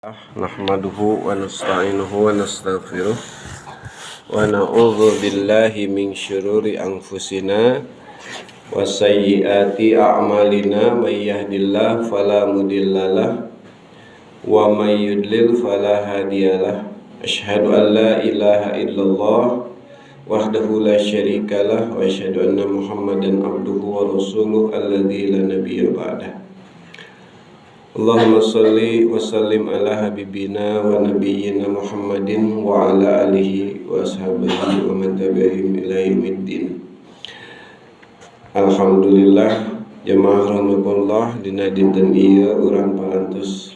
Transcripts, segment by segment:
Nahmaduhu wa nasta'inuhu wa nastaghfiruh wa na'udzu billahi min syururi anfusina wa sayyiati a'malina may yahdihillahu fala mudhillalah wa may yudlil fala hadiyalah. Asyhadu an la ilaha illallah wahdahu la syarikalah wa asyhadu anna Muhammadan abduhu wa rasuluh alladzi la nabiyya ba'dah. Allahumma salli wa sallim ala habibina wa nabiyyina Muhammadin wa ala alihi wa ashabihi wa man tabi'ahum ila yaumiddin. Alhamdulillah jamaah rahmatullah dina dinten ieu urang parantos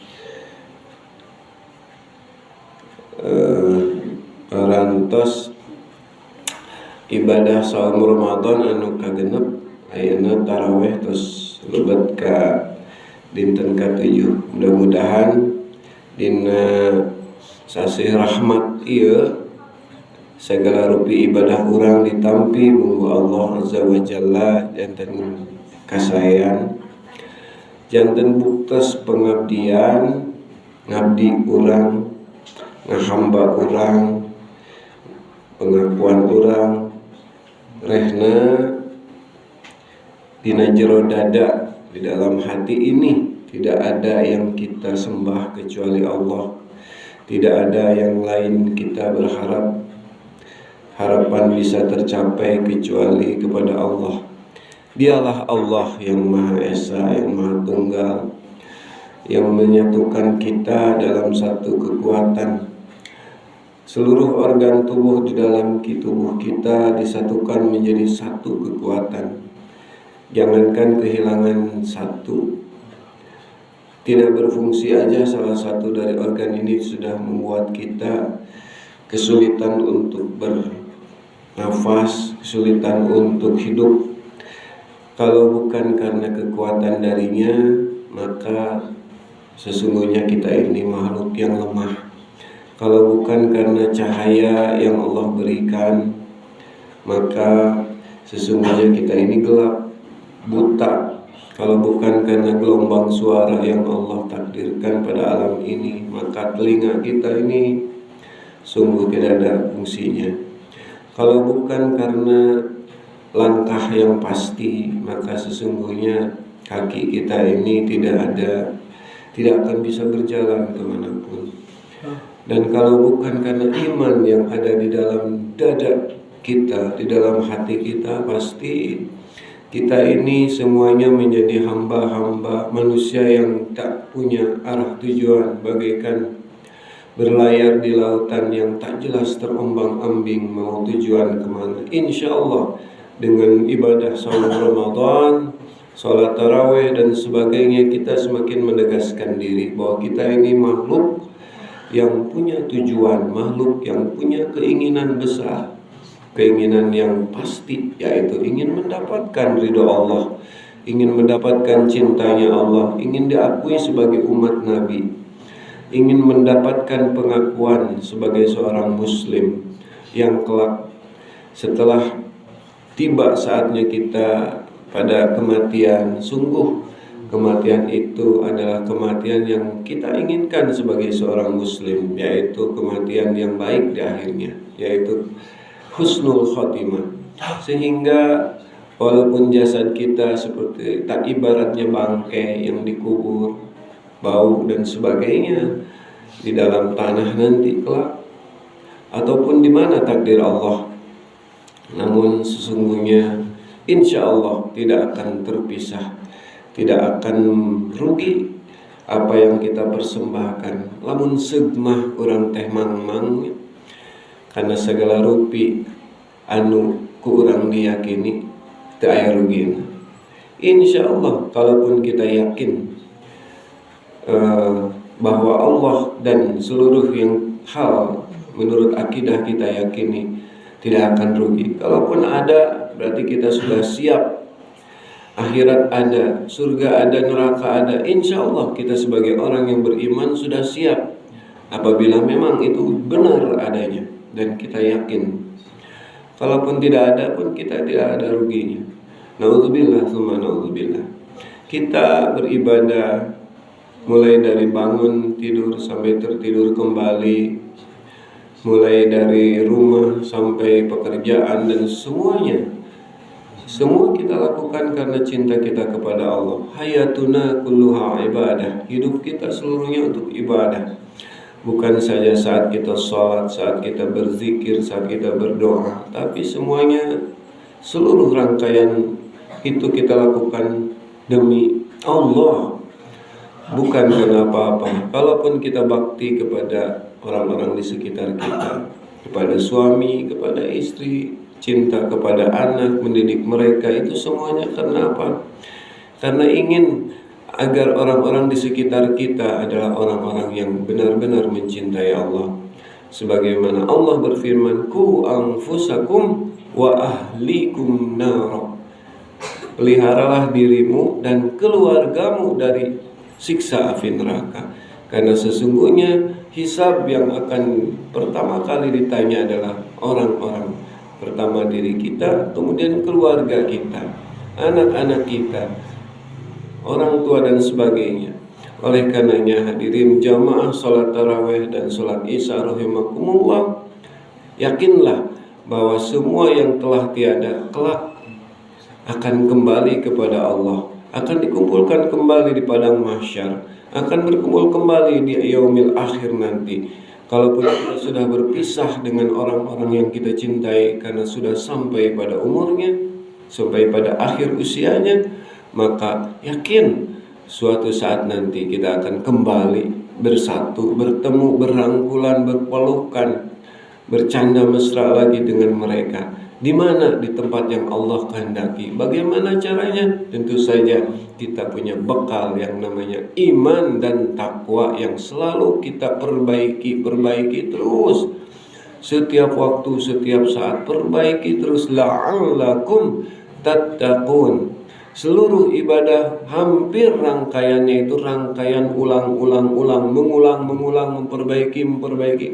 ibadah saum Ramadan anu kagenep ayeuna tarawih terus lebet ka dinten ke-7. Mudah-mudahan dina sasih rahmat ieu segala rupi ibadah urang ditampi munggu Allah azza wa jalla janten kasayan janten buktes pengabdian ngabdi urang ngahamba urang pengakuan urang rehna dina jero dada. Di dalam hati ini tidak ada yang kita sembah kecuali Allah. Tidak ada yang lain kita berharap. Harapan bisa tercapai kecuali kepada Allah. Dialah Allah yang Maha Esa, yang Maha Tunggal, yang menyatukan kita dalam satu kekuatan. Seluruh organ tubuh di dalam tubuh kita disatukan menjadi satu kekuatan. Jangankan kehilangan satu, tidak berfungsi aja salah satu dari organ ini sudah membuat kita kesulitan untuk bernafas, kesulitan untuk hidup. Kalau bukan karena kekuatan darinya, maka sesungguhnya kita ini makhluk yang lemah. Kalau bukan karena cahaya yang Allah berikan, maka sesungguhnya kita ini gelap, buta. Kalau bukan karena gelombang suara yang Allah takdirkan pada alam ini, maka telinga kita ini sungguh tidak ada fungsinya. Kalau bukan karena langkah yang pasti, maka sesungguhnya kaki kita ini tidak akan bisa berjalan kemanapun. Dan kalau bukan karena iman yang ada di dalam dada kita, di dalam hati kita, pasti kita ini semuanya menjadi hamba-hamba manusia yang tak punya arah tujuan, bagaikan berlayar di lautan yang tak jelas terombang-ambing mau tujuan kemana. Insya Allah dengan ibadah saum Ramadan, salat tarawih dan sebagainya, kita semakin menegaskan diri bahwa kita ini makhluk yang punya tujuan, makhluk yang punya keinginan besar, keinginan yang pasti, yaitu ingin mendapatkan ridho Allah, ingin mendapatkan cintanya Allah, ingin diakui sebagai umat Nabi, ingin mendapatkan pengakuan sebagai seorang muslim yang kelak setelah tiba saatnya kita pada kematian, sungguh kematian itu adalah kematian yang kita inginkan sebagai seorang muslim, yaitu kematian yang baik di akhirnya, yaitu husnul khotimah. Sehingga walaupun jasad kita seperti tak ibaratnya bangkai yang dikubur, bau dan sebagainya di dalam tanah nanti kelak, ataupun di mana takdir Allah, namun sesungguhnya insya Allah tidak akan terpisah, tidak akan rugi apa yang kita persembahkan. Lamun segmah orang teh mang-mang, karena segala rupi anu ku urang diyakini teu aya rugina. Insya Allah kalaupun kita yakin bahwa Allah dan seluruh yang hal menurut akidah kita yakini tidak akan rugi. Kalaupun ada, berarti kita sudah siap. Akhirat ada, surga ada, neraka ada. Insya Allah kita sebagai orang yang beriman sudah siap apabila memang itu benar adanya dan kita yakin. Kalaupun tidak ada pun kita tidak ada ruginya. Naudzubillah, summa naudzubillah. Kita beribadah mulai dari bangun tidur sampai tertidur kembali, mulai dari rumah sampai pekerjaan dan semuanya. Semua kita lakukan karena cinta kita kepada Allah. Hayatuna kulluha ibadah. Hidup kita seluruhnya untuk ibadah. Bukan saja saat kita sholat, saat kita berzikir, saat kita berdoa, tapi semuanya, seluruh rangkaian itu kita lakukan demi Allah, bukan karena apa-apa. Kalaupun kita bakti kepada orang-orang di sekitar kita, kepada suami, kepada istri, cinta kepada anak, mendidik mereka, itu semuanya karena apa? Karena ingin agar orang-orang di sekitar kita adalah orang-orang yang benar-benar mencintai Allah. Sebagaimana Allah berfirman, "Qu anfusakum wa ahlikum nar." Peliharalah dirimu dan keluargamu dari siksa api neraka. Karena sesungguhnya hisab yang akan pertama kali ditanya adalah orang-orang. Pertama diri kita, kemudian keluarga kita, anak-anak kita, orang tua dan sebagainya. Oleh karenanya hadirin jamaah salat tarawih dan salat isya rahimakumullah, yakinlah bahwa semua yang telah tiada kelak akan kembali kepada Allah, akan dikumpulkan kembali di padang mahsyar, akan berkumpul kembali di yaumil akhir nanti. Kalaupun kita sudah berpisah dengan orang-orang yang kita cintai karena sudah sampai pada umurnya, sampai pada akhir usianya, maka yakin suatu saat nanti kita akan kembali bersatu, bertemu, berangkulan, berpelukan, bercanda mesra lagi dengan mereka. Di mana? Di tempat yang Allah kehendaki. Bagaimana caranya? Tentu saja kita punya bekal yang namanya iman dan takwa yang selalu kita perbaiki terus. Setiap waktu, setiap saat perbaiki terus. La'allakum tattaqun. Seluruh ibadah hampir rangkaiannya itu rangkaian ulang, mengulang, memperbaiki.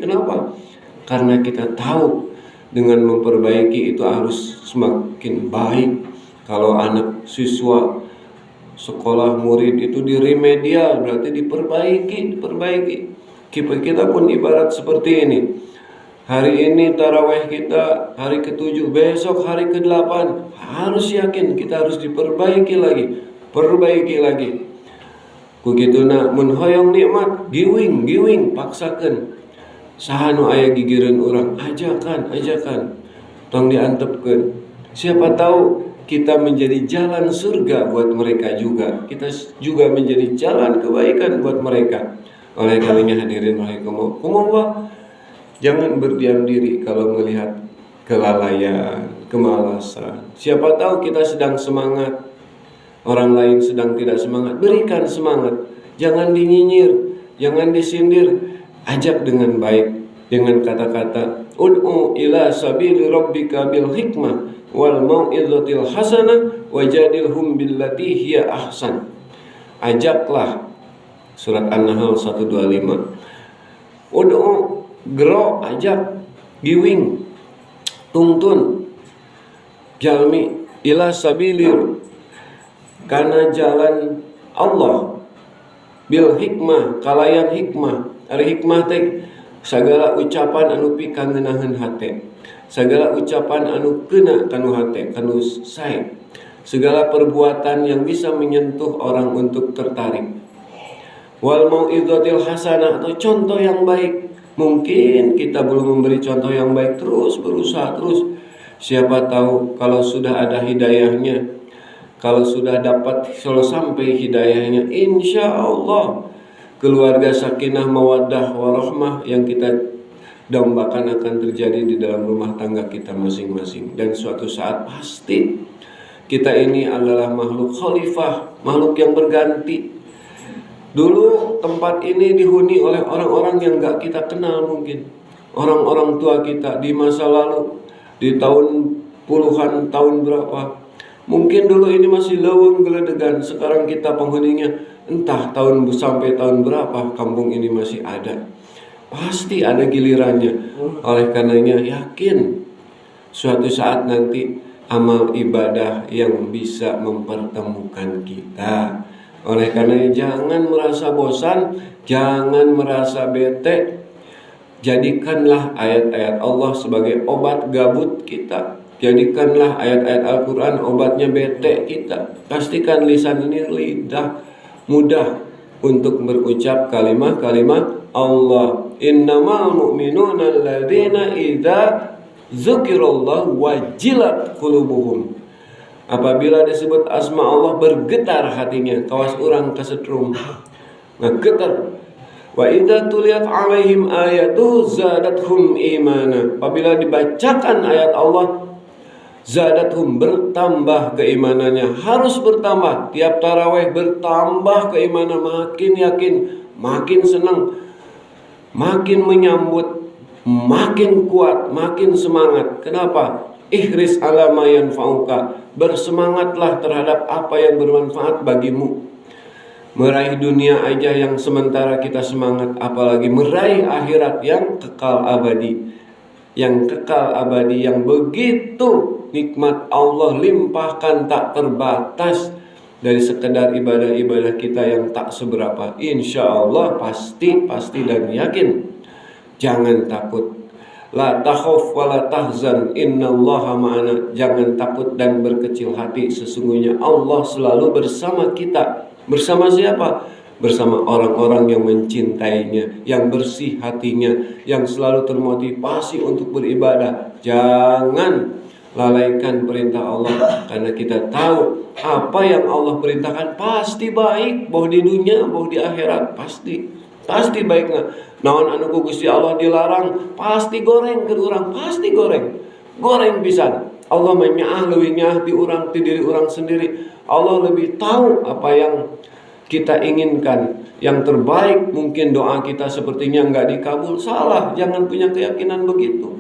Kenapa? Karena kita tahu dengan memperbaiki itu harus semakin baik. Kalau anak siswa sekolah murid itu di remedial, berarti diperbaiki. Kita pun ibarat seperti ini. Hari ini tarawih kita hari ke-7, besok hari ke-8, harus yakin kita harus diperbaiki lagi, perbaiki lagi. Begitu nak mun hoyong nikmat, giwing paksakan. Sahanu aya gigireun urang, ajakan, tong diantepkeun. Siapa tahu kita menjadi jalan surga buat mereka juga. Kita juga menjadi jalan kebaikan buat mereka. Oleh karenanya hadirin rahimakumullah, jangan berdiam diri kalau melihat kelalaian, kemalasan. Siapa tahu kita sedang semangat, orang lain sedang tidak semangat. Berikan semangat, jangan dinyinyir, jangan disindir. Ajak dengan baik, dengan kata-kata ud'u ila sabili rabbika bil hikmah wal mau'izatil hasanah wajadilhum billati hiya ahsan. Ajaklah, surat An-Nahl 125. Ud'u, gero, ajak, giwing, tungtun jalmi ila sabili, kana jalan Allah, bil hikmah, kalayan hikmah. Ari hikmah teh sagala ucapan anu pika ngeunaheun hate, sagala ucapan anu keuna kanu hate, kanu sae, segala perbuatan yang bisa menyentuh orang untuk tertarik. Wal mau'izatil hasanah, atau contoh yang baik. Mungkin kita belum memberi contoh yang baik, terus berusaha terus. Siapa tahu kalau sudah ada hidayahnya, kalau sudah dapat, kalau sampai hidayahnya, insya Allah keluarga sakinah mawaddah warahmah yang kita dambakan akan terjadi di dalam rumah tangga kita masing-masing. Dan suatu saat pasti kita ini adalah makhluk khalifah, makhluk yang berganti. Dulu tempat ini dihuni oleh orang-orang yang gak kita kenal mungkin. Orang-orang tua kita di masa lalu, di tahun puluhan tahun berapa. Mungkin dulu ini masih leuweung geledegan, sekarang kita penghuninya entah sampai tahun berapa kampung ini masih ada. Pasti ada gilirannya. Oleh karenanya yakin suatu saat nanti amal ibadah yang bisa mempertemukan kita Oleh karena jangan merasa bosan, jangan merasa bete. Jadikanlah ayat-ayat Allah sebagai obat gabut kita. Jadikanlah ayat-ayat Al-Quran obatnya bete kita. Pastikan lisan ini lidah mudah untuk berucap kalimat-kalimat Allah. Innamal mu'minuna alladzina idza dzukirallahu wajilat qulubuhum. Apabila disebut asma Allah bergetar hatinya, kawas urang kesetrum. Ngegetar. Wa idza tuliyat alaihim ayatuhu zadathum imana. Apabila dibacakan ayat Allah, zadathum bertambah keimanannya. Harus bertambah. Tiap tarawih bertambah keimanan, makin yakin, makin senang, makin menyambut, makin kuat, makin semangat. Kenapa? Ihris ala ma yanfa'uka. Bersemangatlah terhadap apa yang bermanfaat bagimu. Meraih dunia aja yang sementara kita semangat, apalagi meraih akhirat yang kekal abadi. Yang kekal abadi, yang begitu nikmat Allah limpahkan tak terbatas. Dari sekedar ibadah-ibadah kita yang tak seberapa, insya Allah pasti dan yakin. Jangan takut. La takhaf wa la tahzan, innallaha ma'ana. Jangan takut dan berkecil hati, sesungguhnya Allah selalu bersama kita. Bersama siapa? Bersama orang-orang yang mencintainya, yang bersih hatinya, yang selalu termotivasi untuk beribadah. Jangan lalaikan perintah Allah, karena kita tahu apa yang Allah perintahkan pasti baik, boh di dunia, boh di akhirat, pasti baiknya. Naon anu ku Gusti Allah dilarang, pasti goreng ke urang, pasti goreng pisan. Allah menyaah leuwih nyaah di urang, di diri urang sendiri. Allah lebih tahu apa yang kita inginkan, yang terbaik. Mungkin doa kita sepertinya enggak dikabul, salah. Jangan punya keyakinan begitu.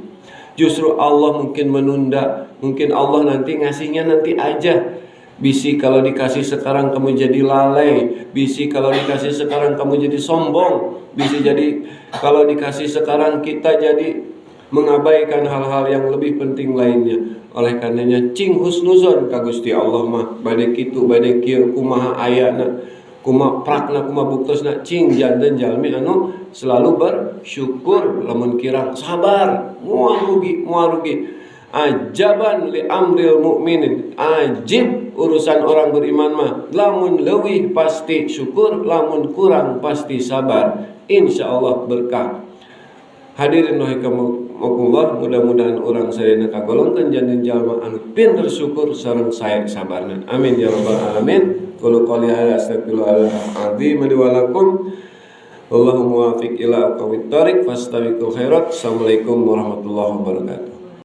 Justru Allah mungkin menunda, mungkin Allah nanti ngasihnya nanti aja. Bisi kalau dikasih sekarang kamu jadi lalai, bisi kalau dikasih sekarang kamu jadi sombong, bisi jadi kalau dikasih sekarang kita jadi mengabaikan hal-hal yang lebih penting lainnya. Oleh karenanya cing husnuzon ka Gusti Allah mah bade kitu bade kieu kumaha ayana, kumaha prakna, kumaha buktosna, cing janten jalmi anu selalu bersyukur, lamun kirang sabar, moal rugi. Ajaban li amril mukminin, ajib urusan orang beriman mah, lamun leuwih pasti syukur, lamun kurang pasti sabar. Insyaallah berkah. Hadirin rahimakumullah, mudah-mudahan orang sadayana kagolongkeun janten jalma anu pinter syukur sareng sae sabarna. Amin ya rabbal alamin. Qul qouli hadza astaghfirullahaladzim li wa lakum. Allahumma wafiq ila aqwamit thoriq fastabiqul khairat. Assalamualaikum warahmatullahi wabarakatuh.